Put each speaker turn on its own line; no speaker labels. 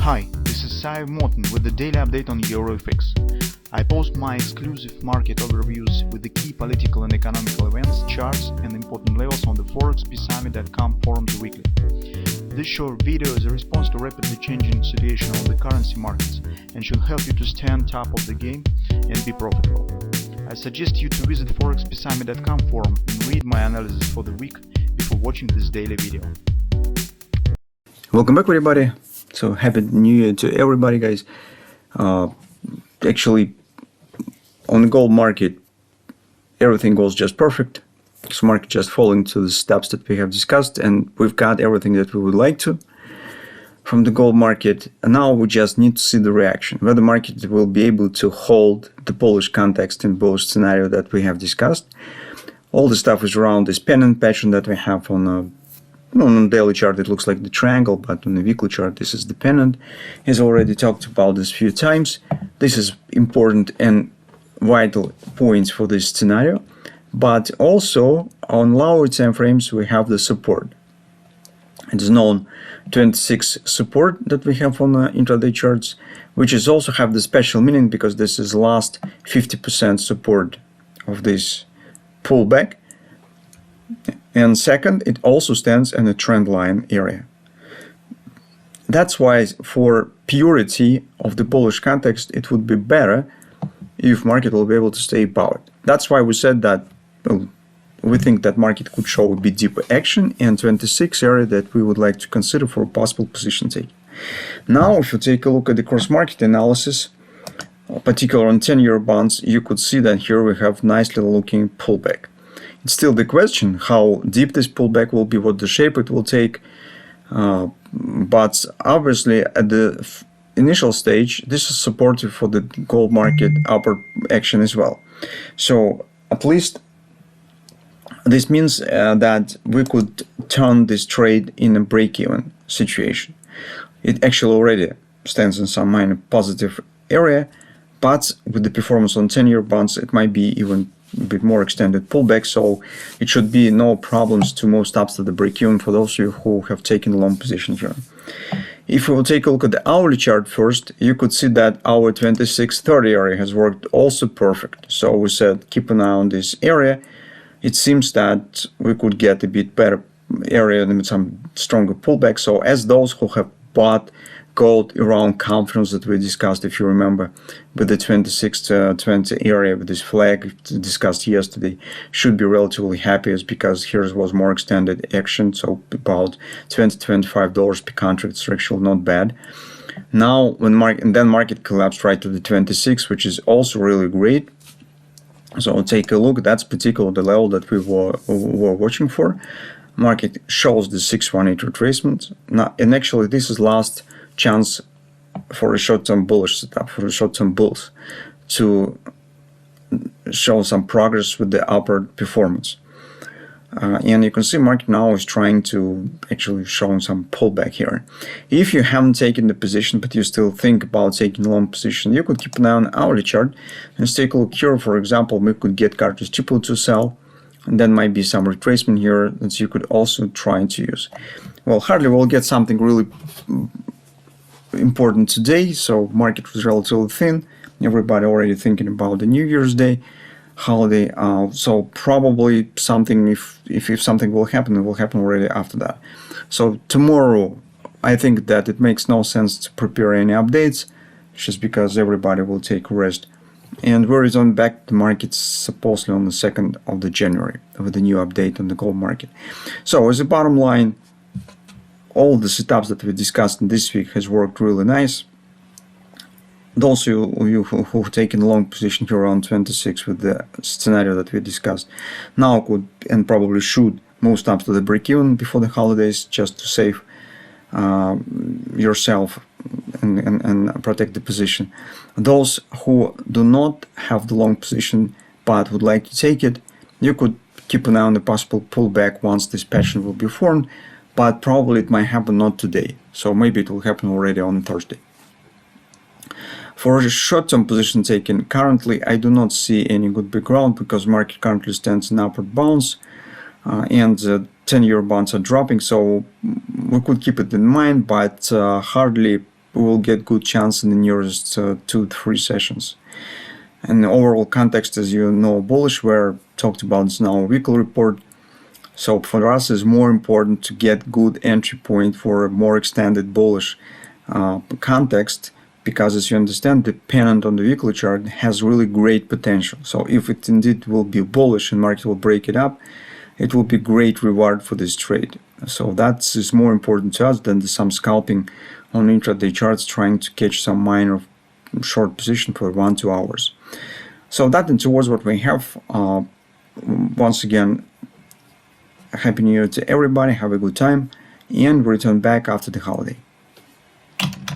Hi, this is Sive Morten with the daily update on EuroFX. I post my exclusive market overviews with the key political and economical events, charts and important levels on the ForexPeaceArmy.com forums weekly. This short video is a response to rapidly changing situation on the currency markets and should help you to stay on top of the game and be profitable. I suggest you to visit ForexPeaceArmy.com forum and read my analysis for the week before watching this daily video.
Welcome back, everybody. So happy new year to everybody, guys. Actually, on the gold market, everything goes just perfect. So market just falling to the steps that we have discussed, and we've got everything that we would like to from the gold market. And now we just need to see the reaction, whether the market will be able to hold the bullish context in both scenario that we have discussed. All the stuff is around this pennant pattern that we have on a on the daily chart. It looks like the triangle, but on the weekly chart, this is the pennant. As already talked about this few times, this is important and vital points for this scenario. But also on lower time frames, we have the support. It is known 26 support that we have on the intraday charts, which is also have the special meaning because this is last 50% support of this pullback. And second, it also stands in a trend line area. That's why for purity of the bullish context, it would be better if market will be able to stay above it. That's why we said that we think that market could show a bit deeper action, and 26 area that we would like to consider for a possible position take. Now, if you take a look at the cross-market analysis, particularly on 10-year bonds, you could see that here we have nicely looking pullback. It's still the question how deep this pullback will be, what the shape it will take. But obviously at the initial stage, this is supportive for the gold market upward action as well. So at least this means that we could turn this trade in a break-even situation. It actually already stands in some minor positive area, but with the performance on 10-year bonds, it might be even a bit more extended pullback, so it should be no problems to move stops to the break-even for those of you who have taken a long position here. If we will take a look at the hourly chart first, you could see that our 2630 area has worked also perfect. So we said keep an eye on this area. It seems that we could get a bit better area and some stronger pullback. So as those who have bought gold around confidence that we discussed, if you remember, with the 26 to 20 area with this flag discussed yesterday, should be relatively happy, is because here was more extended action, so about $20–25 per contract is actually not bad. Now when market collapsed right to the 26, which is also really great. So take a look. That's particularly the level that we were watching for. Market shows the 618 retracement. Now, and actually this is last chance for a short-term bullish setup, for the short-term bulls to show some progress with the upward performance. And you can see market now is trying to actually show some pullback here. If you haven't taken the position but you still think about taking a long position, you could keep an eye on the hourly chart and take a look here. For example, we could get cartridge triple to sell, and then might be some retracement here that you could also try to use. Well, hardly we'll get something really important today, so market was relatively thin. Everybody already thinking about the New Year's Day holiday, so probably something, if something will happen, it will happen already after that. So tomorrow, I think that it makes no sense to prepare any updates, just because everybody will take a rest. And we're on back to markets supposedly on the 2nd of the January with the new update on the gold market. So as a bottom line, all the setups that we discussed in this week has worked really nice. Those of you who have taken a long position here around 26 with the scenario that we discussed now could and probably should move stops to the break-even before the holidays, just to save yourself and protect the position. Those who do not have the long position but would like to take it, you could keep an eye on the possible pullback once this pattern will be formed. But probably it might happen not today, so maybe it will happen already on Thursday. For a short-term position taken, currently I do not see any good background because market currently stands in upward bounce, and 10-year bonds are dropping, so we could keep it in mind, but hardly we will get good chance in the nearest 2-3 sessions. And the overall context, as you know, bullish, where talked about is now weekly report. So for us, it's more important to get good entry point for a more extended bullish context, because as you understand, the pennant on the weekly chart has really great potential. So if it indeed will be bullish and market will break it up, it will be great reward for this trade. So that is more important to us than some scalping on intraday charts, trying to catch some minor short position for 1-2 hours. So that in towards what we have. Once again, Happy New Year to everybody. Have a good time, and return back after the holiday.